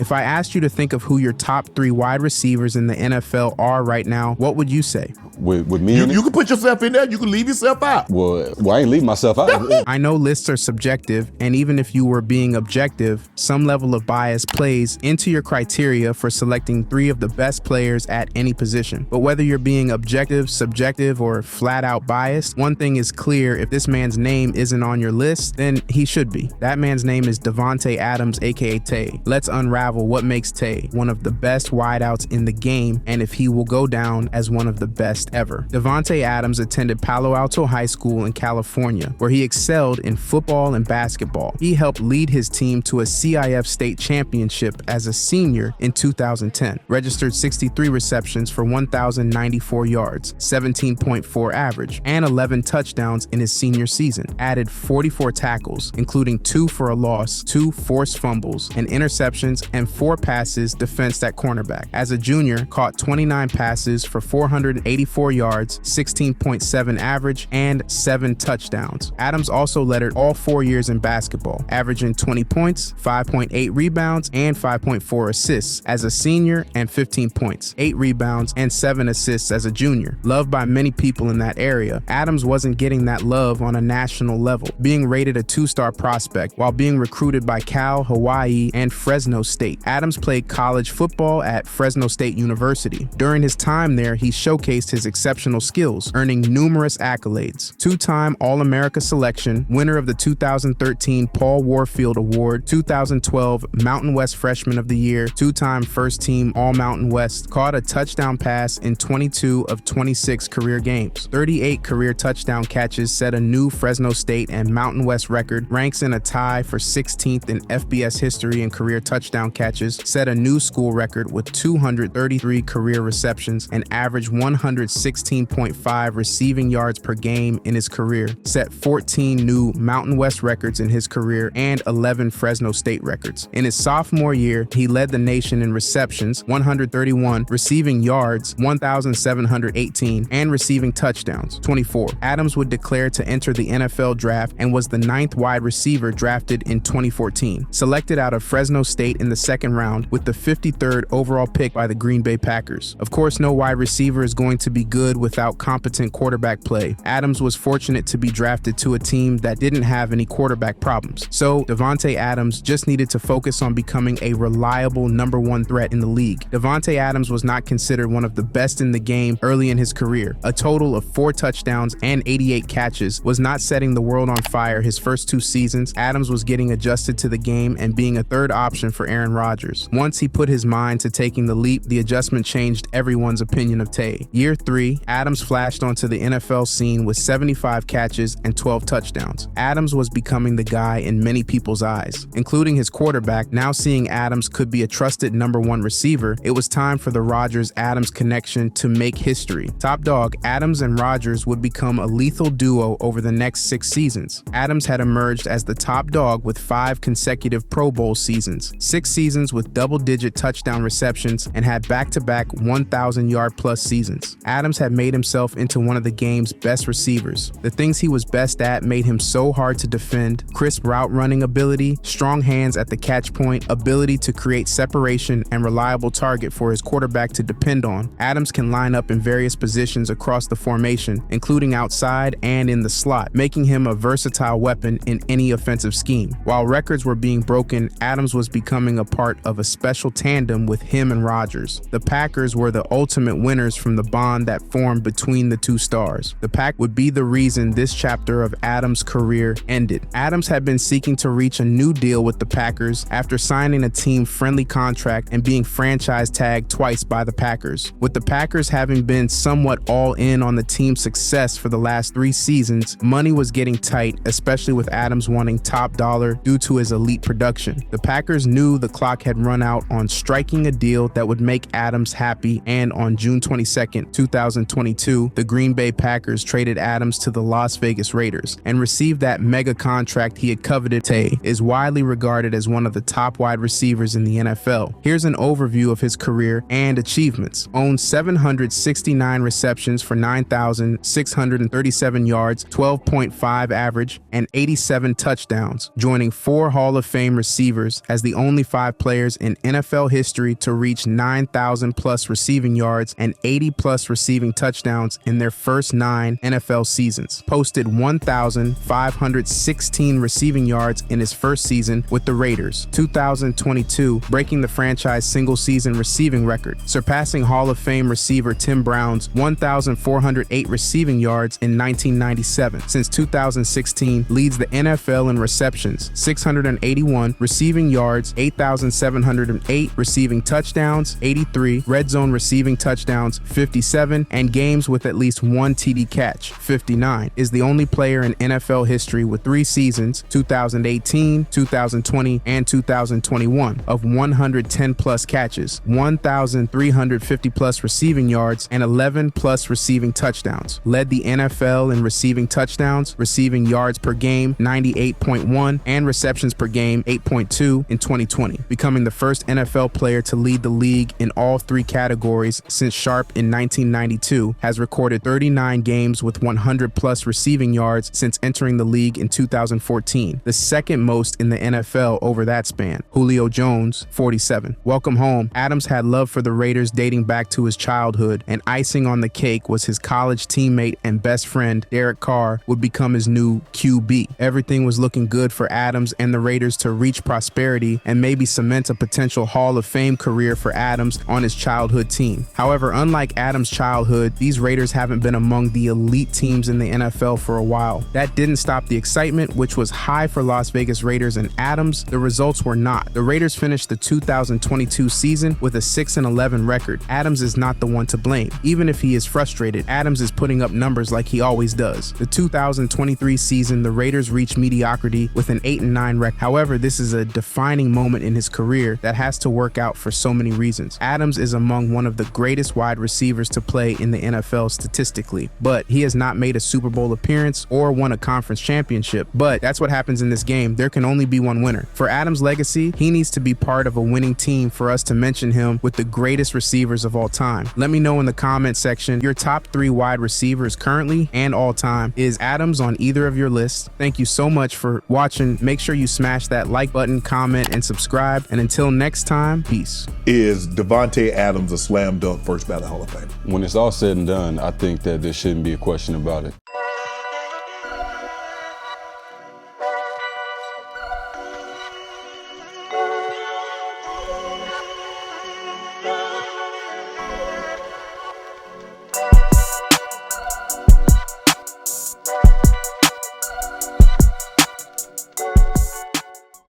If I asked you to think of who your top 3 wide receivers in the NFL are right now, what would you say? With me You can put yourself in there. You can leave yourself out. Well, I ain't leaving myself out. I know lists are subjective, and even if you were being objective, some level of bias plays into your criteria for selecting 3 of the best players at any position. But whether you're being objective, subjective, or flat out biased, one thing is clear: if this man's name isn't on your list, then he should be. That man's name is Davante Adams, aka Tay. Let's unravel what makes Tay one of the best wideouts in the game, and if he will go down as one of the best ever. Davante Adams attended Palo Alto High School in California, where he excelled in football and basketball. He helped lead his team to a CIF state championship as a senior in 2010, registered 63 receptions for 1,094 yards, 17.4 average, and 11 touchdowns in his senior season, added 44 tackles, including 2 for a loss, 2 forced fumbles, and interceptions, and 4 passes defensed at cornerback. As a junior, caught 29 passes for 484 yards, 16.7 average, and 7 touchdowns. Adams also lettered all 4 years in basketball, averaging 20 points, 5.8 rebounds, and 5.4 assists as a senior, and 15 points, 8 rebounds, and 7 assists as a junior. Loved by many people in that area, Adams wasn't getting that love on a national level, being rated a 2-star prospect while being recruited by Cal, Hawaii, and Fresno State. Adams played college football at Fresno State University. During his time there, he showcased his exceptional skills, earning numerous accolades. 2-time All-America selection, winner of the 2013 Paul Warfield Award, 2012 Mountain West Freshman of the Year, 2-time first-team All-Mountain West, caught a touchdown pass in 22 of 26 career games. 38 career touchdown catches set a new Fresno State and Mountain West record, ranks in a tie for 16th in FBS history in career touchdown catches, set a new school record with 233 career receptions, and averaged 116.5 receiving yards per game in his career, set 14 new Mountain West records in his career, and 11 Fresno State records. In his sophomore year, he led the nation in receptions, 131, receiving yards, 1,718, and receiving touchdowns, 24. Adams would declare to enter the NFL draft and was the 9th wide receiver drafted in 2014, selected out of Fresno State in the 2nd round with the 53rd overall pick by the Green Bay Packers. Of course, no wide receiver is going to be good without competent quarterback play. Adams was fortunate to be drafted to a team that didn't have any quarterback problems. So Davante Adams just needed to focus on becoming a reliable #1 threat in the league. Davante Adams was not considered one of the best in the game early in his career. A total of 4 touchdowns and 88 catches was not setting the world on fire his first 2 seasons. Adams was getting adjusted to the game and being a 3rd option for Aaron Rodgers. Once he put his mind to taking the leap, the adjustment changed everyone's opinion of Tay. Year 3, Adams flashed onto the NFL scene with 75 catches and 12 touchdowns. Adams was becoming the guy in many people's eyes, including his quarterback. Now seeing Adams could be a trusted #1 receiver, it was time for the Rodgers-Adams connection to make history. Top dog, Adams and Rodgers would become a lethal duo over the next 6 seasons. Adams had emerged as the top dog with 5 consecutive Pro Bowl seasons, 6 seasons with double-digit touchdown receptions, and had back-to-back 1,000-yard-plus seasons. Adams had made himself into one of the game's best receivers. The things he was best at made him so hard to defend: crisp route running ability, strong hands at the catch point, ability to create separation, and reliable target for his quarterback to depend on. Adams can line up in various positions across the formation, including outside and in the slot, making him a versatile weapon in any offensive scheme. While records were being broken, Adams was becoming a part of a special tandem with him and Rodgers. The Packers were the ultimate winners from the bond that formed between the 2 stars. The Pack would be the reason this chapter of Adams' career ended. Adams had been seeking to reach a new deal with the Packers after signing a team-friendly contract and being franchise tagged twice by the Packers. With the Packers having been somewhat all in on the team's success for the last 3 seasons, money was getting tight, especially with Adams wanting top dollar due to his elite production. The Packers knew the clock had run out on striking a deal that would make Adams happy, and on June 22nd, 2022, the Green Bay Packers traded Adams to the Las Vegas Raiders and received that mega contract he had coveted. Tay is widely regarded as one of the top wide receivers in the NFL. Here's an overview of his career and achievements. Owned 769 receptions for 9,637 yards, 12.5 average, and 87 touchdowns, joining 4 Hall of Fame receivers as the only 5 5 players in NFL history to reach 9,000 plus receiving yards and 80 plus receiving touchdowns in their first 9 NFL seasons. Posted 1,516 receiving yards in his first season with the Raiders. 2022, breaking the franchise single-season receiving record, surpassing Hall of Fame receiver Tim Brown's 1,408 receiving yards in 1997. Since 2016, leads the NFL in receptions, 681, receiving yards, 8,708, receiving touchdowns, 83, red zone receiving touchdowns, 57, and games with at least one TD catch, 59, is the only player in NFL history with 3 seasons, 2018, 2020, and 2021, of 110 plus catches, 1,350 plus receiving yards, and 11 plus receiving touchdowns. Led the NFL in receiving touchdowns, receiving yards per game, 98.1, and receptions per game, 8.2 in 2020, becoming the first NFL player to lead the league in all 3 categories since Sharp in 1992, has recorded 39 games with 100 plus receiving yards since entering the league in 2014, the second most in the NFL over that span. Julio Jones, 47. Welcome home. Adams had love for the Raiders dating back to his childhood, and icing on the cake was his college teammate and best friend, Derek Carr, would become his new QB. Everything was looking good for Adams and the Raiders to reach prosperity and maybe cement a potential Hall of Fame career for Adams on his childhood team. However, unlike Adams' childhood, these Raiders haven't been among the elite teams in the NFL for a while. That didn't stop the excitement, which was high for Las Vegas Raiders and Adams. The results were not. The Raiders finished the 2022 season with a 6-11 record. Adams is not the one to blame. Even if he is frustrated, Adams is putting up numbers like he always does. The 2023 season, the Raiders reached mediocrity with an 8-9 record. However, this is a defining moment in his career that has to work out for so many reasons. Adams is among one of the greatest wide receivers to play in the NFL statistically, but he has not made a Super Bowl appearance or won a conference championship. But that's what happens in this game. There can only be one winner. For Adams' legacy, he needs to be part of a winning team for us to mention him with the greatest receivers of all time. Let me know in the comment section your top 3 wide receivers currently and all time. Is Adams on either of your lists? Thank you so much for watching. Make sure you smash that like button, comment, and subscribe. And until next time, peace. Is Davante Adams a slam dunk first ballot Hall of Fame? When it's all said and done, I think that there shouldn't be a question about it.